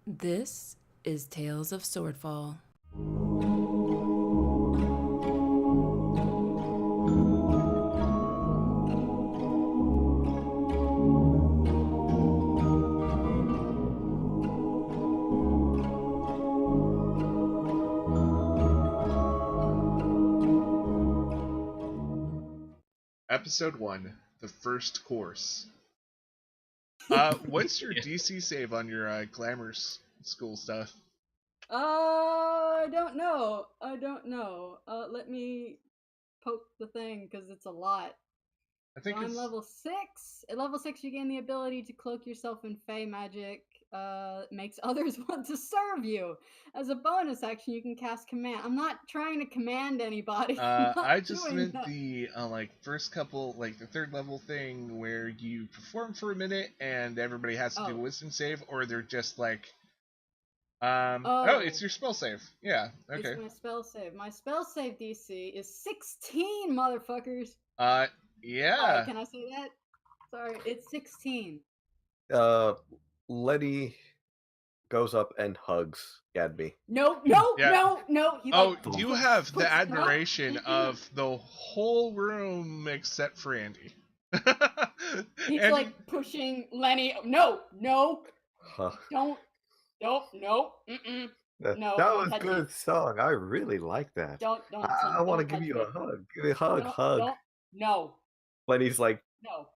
This is Tales of Swordfall. Episode 1, The First Course. What's your DC save on your glamour school stuff? I don't know. Let me poke the thing because it's a lot. I think So I'm it's level 6. At level 6, you gain the ability to cloak yourself in Fey magic. Makes others want to serve you. As a bonus action, you can cast command. I'm not trying to command anybody. I'm not I just doing meant that. the first couple, like the third level thing where you perform for a minute and everybody has to do a wisdom save, or they're just like it's your spell save. Yeah, okay. It's my spell save. My spell save DC is 16, motherfuckers. Yeah. Sorry, can I say that? Sorry, it's 16. Letty goes up and hugs Gadby. No. You have the admiration of the whole room except for Andy. He's Andy, like pushing Lenny. No. Huh. No. Mm-mm. No, that was a touch good me. song. I really like that. Don't. I want to give you a hug. Give me a hug. Hug. No. Lenny's like, no.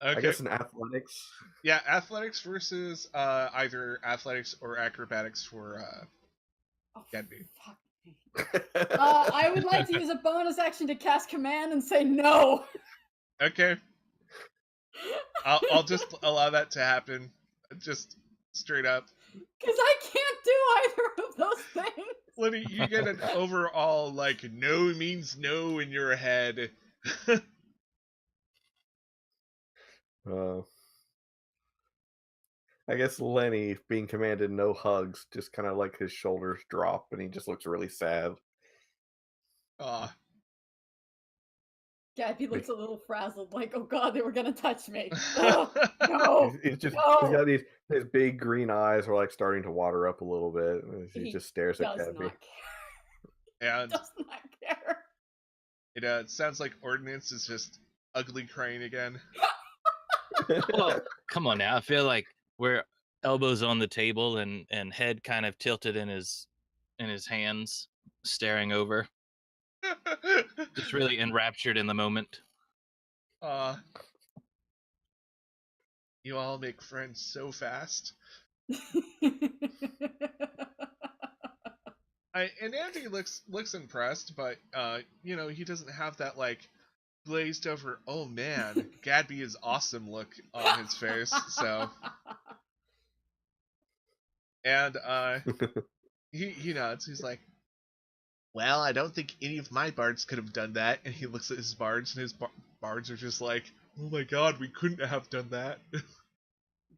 okay. I guess in athletics. Yeah, athletics versus either athletics or acrobatics for Gadby. I would like to use a bonus action to cast command and say no. Okay. I'll just allow that to happen. Just straight up. Because I can't do either of those things. Lenny, you get an overall, like, no means no in your head. I guess Lenny, being commanded no hugs, just kind of like his shoulders drop and he just looks really sad. Aw. Gadby looks a little frazzled, like, oh god, they were gonna touch me. Oh, no. He's got his big green eyes are like starting to water up a little bit. He just stares at Gadby. And does not care. It sounds like Ordnance is just ugly crying again. Well, come on now. I feel like we're elbows on the table and head kind of tilted in his hands, staring over. Just really enraptured in the moment. You all make friends so fast. And Andy looks impressed, but he doesn't have that like glazed over, oh man, Gadby is awesome look on his face. So, and he nods. He's like, well, I don't think any of my bards could have done that. And he looks at his bards, and his bards are just like, oh my god, we couldn't have done that.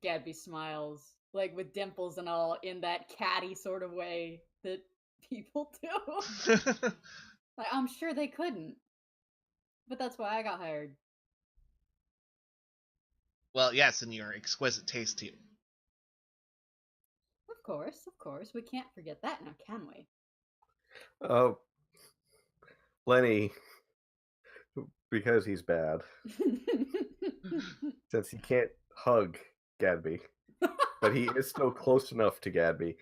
Gadby smiles, like with dimples and all, in that catty sort of way that people do. Like, I'm sure they couldn't. But that's why I got hired. Well, yes, and your exquisite taste too. Of course. We can't forget that now, can we? Lenny, because he's bad, since he can't hug Gadby, but he is still close enough to Gadby,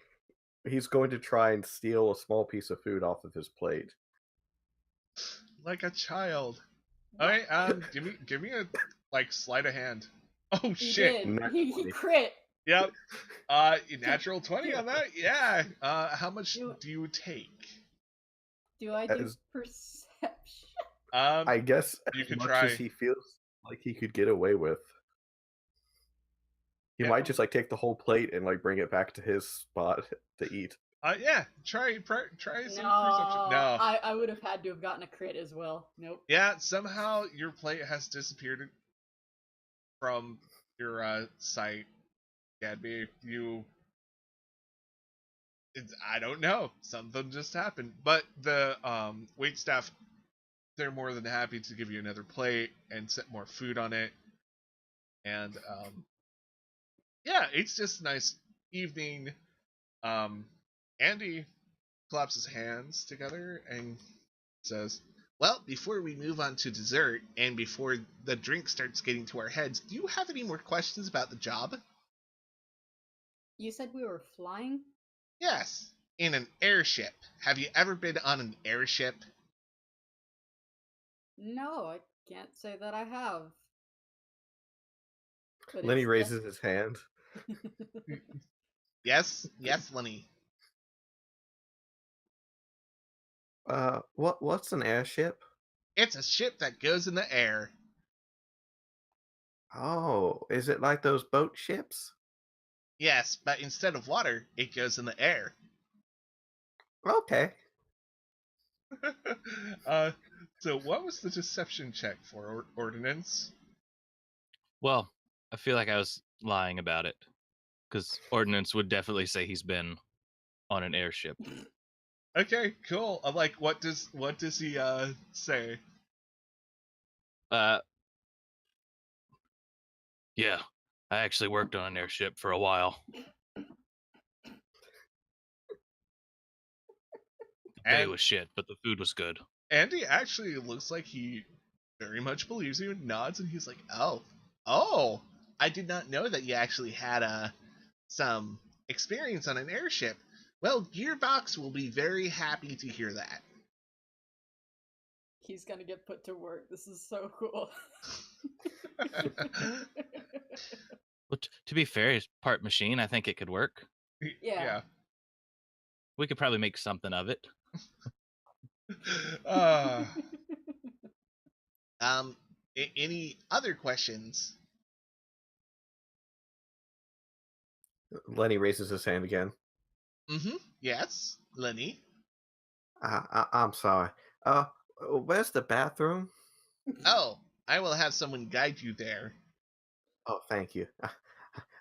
he's going to try and steal a small piece of food off of his plate. Like a child. Alright, give me a sleight of hand. Oh shit. He crit. Yep. Natural 20 on that? Yeah. How much do you take? Do I do perception? I guess you as much as he feels like he could get away with. He might just like take the whole plate and like bring it back to his spot to eat. Yeah. Try some perception. No. I would have had to have gotten a crit as well. Nope. Yeah, somehow your plate has disappeared from your sight, Gadby. I don't know. Something just happened. But the waitstaff, they're more than happy to give you another plate and set more food on it. And yeah, it's just nice evening, Andy claps his hands together and says, well, before we move on to dessert and before the drink starts getting to our heads, do you have any more questions about the job? You said we were flying? Yes, in an airship. Have you ever been on an airship? No, I can't say that I have. But Lenny it's raises his hand. Yes, Lenny. What's an airship? It's a ship that goes in the air. Oh, is it like those boat ships? Yes, but instead of water, it goes in the air. Okay. So what was the deception check for Ordinance? Well, I feel like I was lying about it, because Ordnance would definitely say he's been on an airship. Okay, cool. I'm like, what does he say? Yeah, I actually worked on an airship for a while. The pay And was shit, but the food was good. Andy actually looks like he very much believes you and nods, and he's like, oh, I did not know that you actually had some experience on an airship. Well, Gearbox will be very happy to hear that. He's gonna get put to work. This is so cool. But to be fair, it's part machine. I think it could work. Yeah. We could probably make something of it. Any other questions? Lenny raises his hand again. Yes, Lenny. I'm sorry. Where's the bathroom? Oh, I will have someone guide you there. Oh, thank you.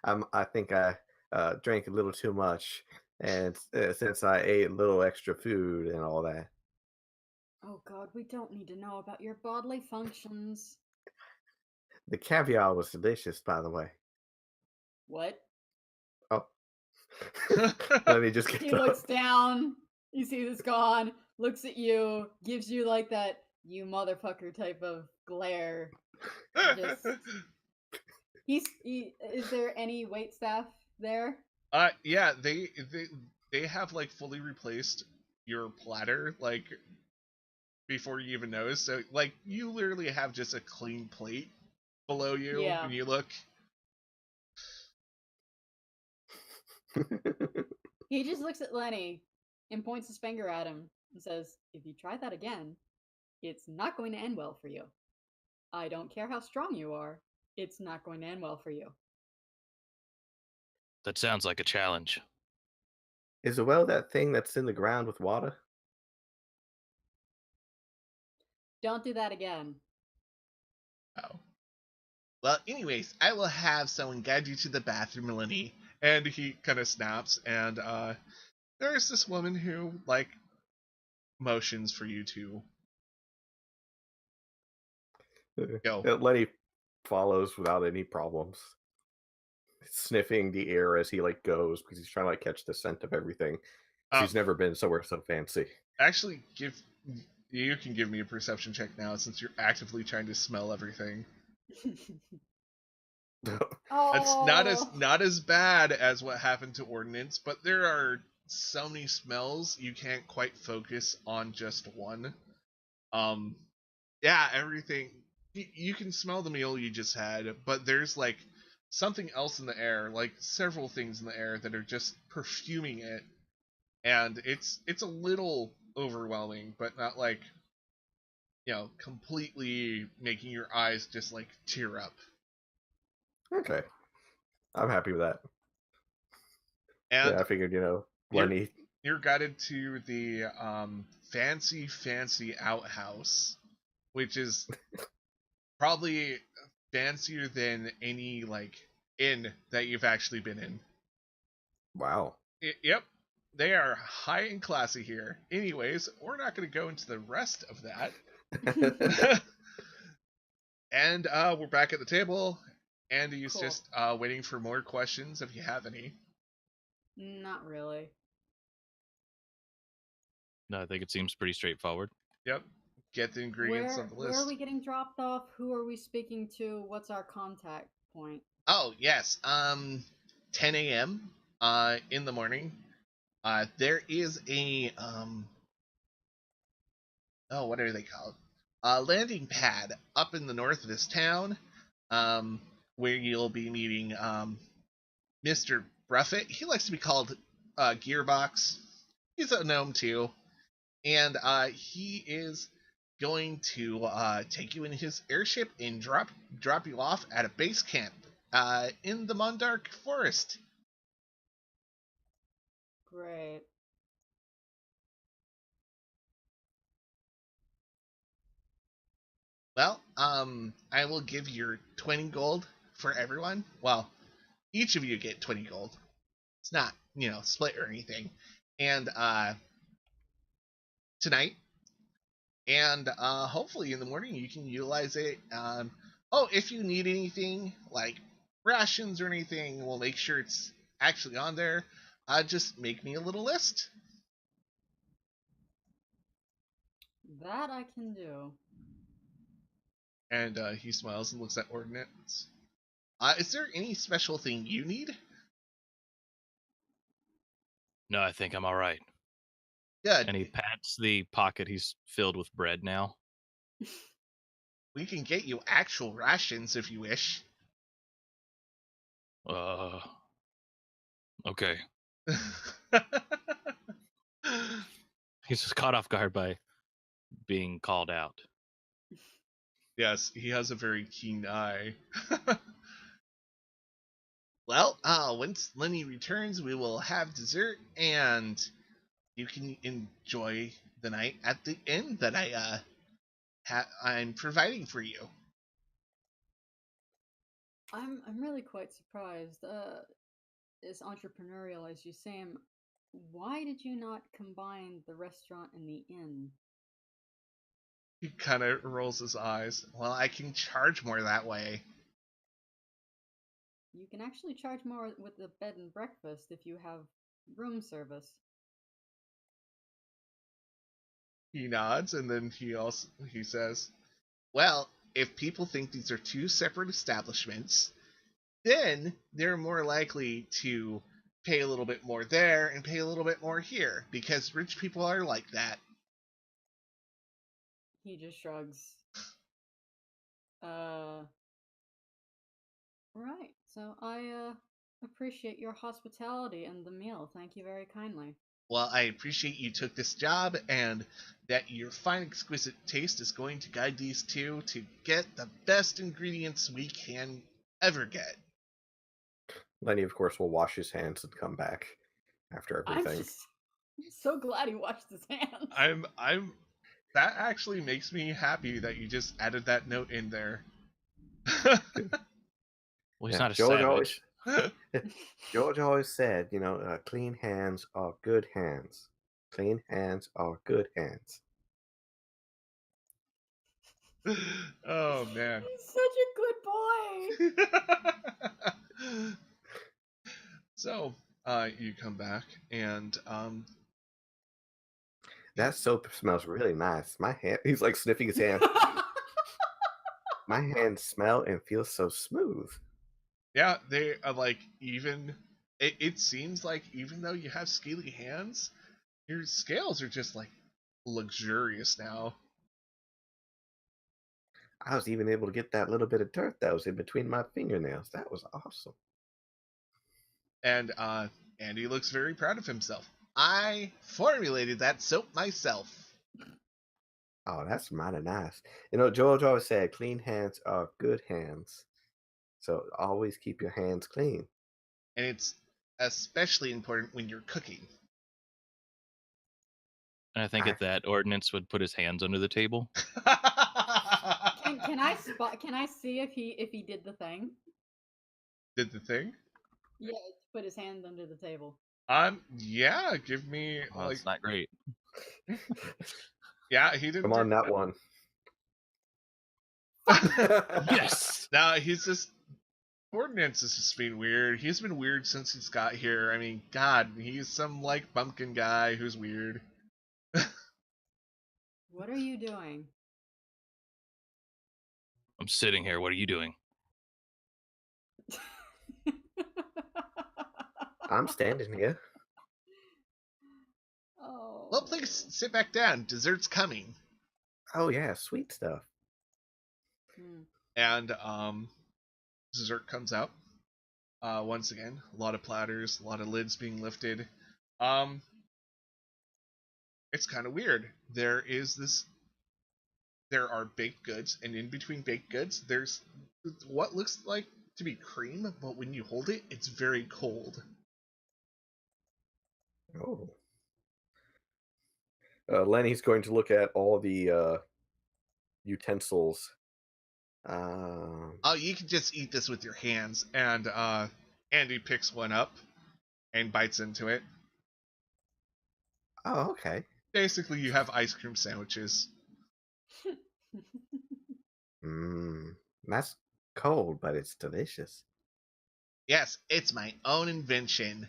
I think I drank a little too much, and since I ate a little extra food and all that. Oh god, we don't need to know about your bodily functions. The caviar was delicious, by the way. What? Oh. Lenny just gets He up. looks down, he sees it's gone, looks at you, gives you like that you motherfucker type of glare. Just... Is there any wait staff there? Yeah, they have like fully replaced your platter like before you even notice. So like you literally have just a clean plate below you when you look. He just looks at Lenny and points his finger at him and says, if you try that again, it's not going to end well for you. I don't care how strong you are, it's not going to end well for you. That sounds like a challenge. Is a well that thing that's in the ground with water? Don't do that again. Oh. Well, anyways, I will have someone guide you to the bathroom, Lenny. And he kind of snaps, and there's this woman who like motions for you to go. Lenny follows without any problems, sniffing the air as he like goes because he's trying to like catch the scent of everything. He's never been somewhere so fancy. Actually, you can give me a perception check now since you're actively trying to smell everything. It's not as bad as what happened to Ordnance, but there are so many smells you can't quite focus on just one. Yeah, everything you can smell the meal you just had, but there's like something else in the air, like several things in the air that are just perfuming it, and it's a little overwhelming, but not like, you know, completely making your eyes just like tear up. Okay. I'm happy with that. And yeah, I figured, Lenny. You're guided to the fancy outhouse, which is probably fancier than any like inn that you've actually been in. Wow. Yep. They are high and classy here. Anyways, we're not going to go into the rest of that. And we're back at the table. Andy's just waiting for more questions if you have any. Not really. No, I think it seems pretty straightforward. Yep. Get the ingredients Where on the where list. are we getting dropped off? Who are we speaking to? What's our contact point? Oh, yes. 10 a.m. In the morning. There is a what are they called? Landing pad up in the north of this town, where you'll be meeting Mr. Bruffett. He likes to be called Gearbox. He's a gnome too, and he is going to take you in his airship and drop you off at a base camp in the Mondark Forest. Great. Well, I will give your 20 gold for everyone. Well, each of you get 20 gold. It's not, split or anything. And tonight, and hopefully in the morning you can utilize it. If you need anything like rations or anything, we'll make sure it's actually on there. Just make me a little list. That I can do. And he smiles and looks at Ordnance. Is there any special thing you need? No, I think I'm all right. Good. And he pats the pocket he's filled with bread now. We can get you actual rations if you wish. Okay. He's just caught off guard by being called out. Yes, he has a very keen eye. Well, once Lenny returns, we will have dessert, and you can enjoy the night at the inn that I'm providing for you. I'm really quite surprised. As entrepreneurial as you seem, why did you not combine the restaurant and the inn? He kind of rolls his eyes. Well, I can charge more that way. You can actually charge more with the bed and breakfast if you have room service. He nods, and then he says, "Well, if people think these are two separate establishments, then they're more likely to pay a little bit more there and pay a little bit more here, because rich people are like that." He just shrugs. Right. So I appreciate your hospitality and the meal. Thank you very kindly. Well, I appreciate you took this job, and that your fine, exquisite taste is going to guide these two to get the best ingredients we can ever get. Lenny, of course, will wash his hands and come back after I'm everything. just so glad he washed his hands. I'm that actually makes me happy that you just added that note in there. Well, he's Yeah, not a George savage. George always said, clean hands are good hands. Clean hands are good hands. Oh man. He's such a good boy. So, you come back, and That soap smells really nice. My hand, he's like sniffing his hand. My hands smell and feel so smooth. yeah, they are like even. It seems like even though you have scaly hands, your scales are just like luxurious now. I was even able to get that little bit of dirt that was in between my fingernails. That was awesome. And Andy looks very proud of himself. I formulated that soap myself. Oh, that's mighty nice. George always said, clean hands are good hands. So always keep your hands clean. And it's especially important when you're cooking. And I think at that, Ordnance would put his hands under the table. Can I see if he did the thing? Did the thing? Yeah, put his hand under the table. Yeah, give me Well, it's not great. Yeah, he didn't. Come on, that one. Yes. No, he's just Ordnance is just being weird. He's been weird since he's got here. I mean, God, he's some, like, bumpkin guy who's weird. What are you doing? I'm sitting here. What are you doing? I'm standing here. Oh. Well, please sit back down. Dessert's coming. Oh yeah, sweet stuff. Hmm. And dessert comes out. Once again, a lot of platters, a lot of lids being lifted. It's kind of weird. There are baked goods, and in between baked goods, there's what looks like to be cream, but when you hold it, it's very cold. Oh. Lenny's going to look at all the utensils. Oh, you can just eat this with your hands. And Andy picks one up and bites into it. Oh, okay. Basically, you have ice cream sandwiches. That's cold, but it's delicious. Yes, it's my own invention.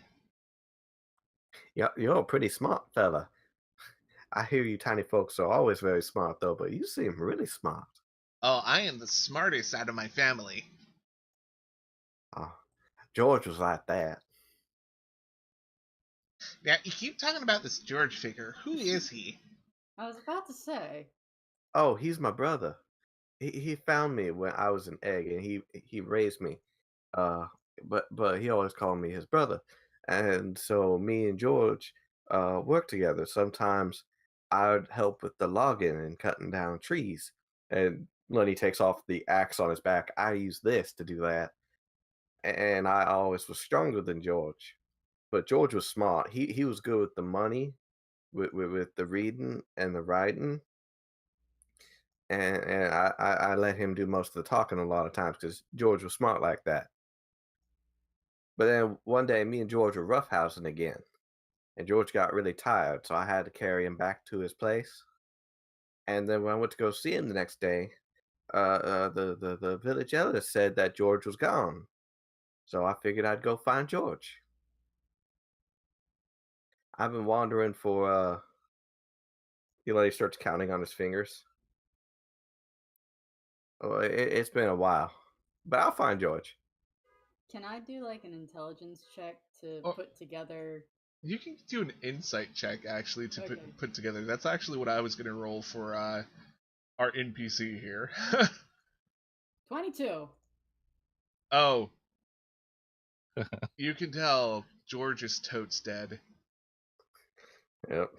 You're a pretty smart fella. I hear you tiny folks are always very smart, though, but you seem really smart. Oh, I am the smartest out of my family. Oh, George was like that. Now, you keep talking about this George figure. Who is he? I was about to say. Oh, he's my brother. He found me when I was an egg, and he raised me. But he always called me his brother, and so me and George work together. Sometimes I'd help with the logging and cutting down trees, and when he takes off the axe on his back, I use this to do that. And I always was stronger than George, but George was smart. He was good with the money, with the reading and the writing, and I let him do most of the talking a lot of times because George was smart like that. But then one day, me and George were roughhousing again, and George got really tired, so I had to carry him back to his place. And then when I went to go see him the next day, the village elder said that George was gone. So I figured I'd go find George. I've been wandering for he starts counting on his fingers. Oh, it's been a while, but I'll find George. Can I do like an intelligence check to Oh. put together? You can do an insight check, actually, to Okay. put together. That's actually what I was going to roll for our NPC here. 22. Oh. You can tell George is totes dead. Yep.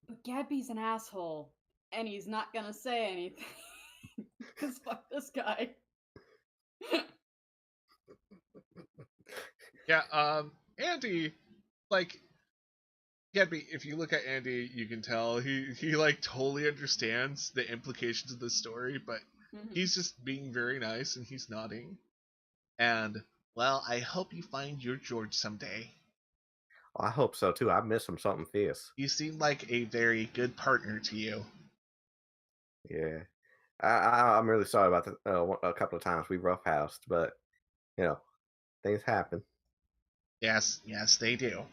But Gabby's an asshole, and he's not gonna say anything. Because fuck this guy. Yeah, Andy, like, Gabby, if you look at Andy, you can tell he like totally understands the implications of this story, but he's just being very nice and he's nodding. And, well, I hope you find your George someday. I hope so too. I miss him something fierce. You seem like a very good partner to you. Yeah, I'm really sorry about a couple of times we roughhoused, but things happen. Yes, they do.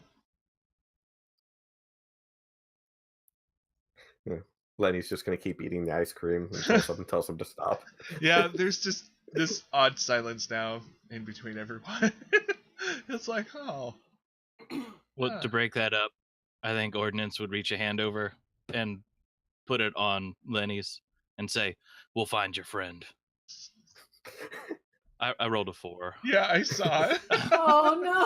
Yeah. Lenny's just gonna keep eating the ice cream until someone tells him to stop. Yeah, there's just this odd silence now in between everyone. It's like, oh. Well, to break that up, I think Ordnance would reach a hand over and put it on Lenny's and say, "We'll find your friend." I rolled a 4. Yeah, I saw it. Oh no!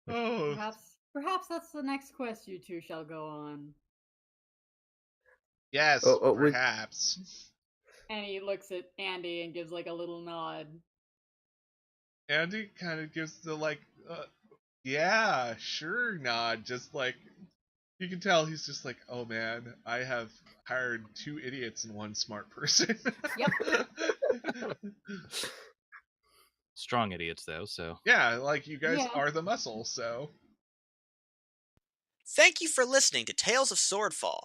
Oh. Perhaps that's the next quest you two shall go on. Yes, Oh, perhaps. And he looks at Andy and gives like a little nod. Andy kind of gives the like, yeah, sure nod. Just like, you can tell he's just like, oh man, I have hired 2 idiots and 1 smart person. Yep. Strong idiots, though, so. Yeah, like you guys Yeah. are the muscle, so. Thank you for listening to Tales of Swordfall.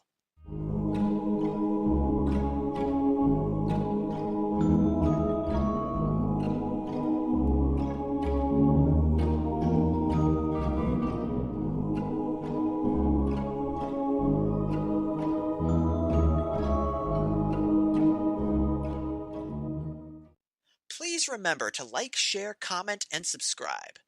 Please remember to like, share, comment, and subscribe.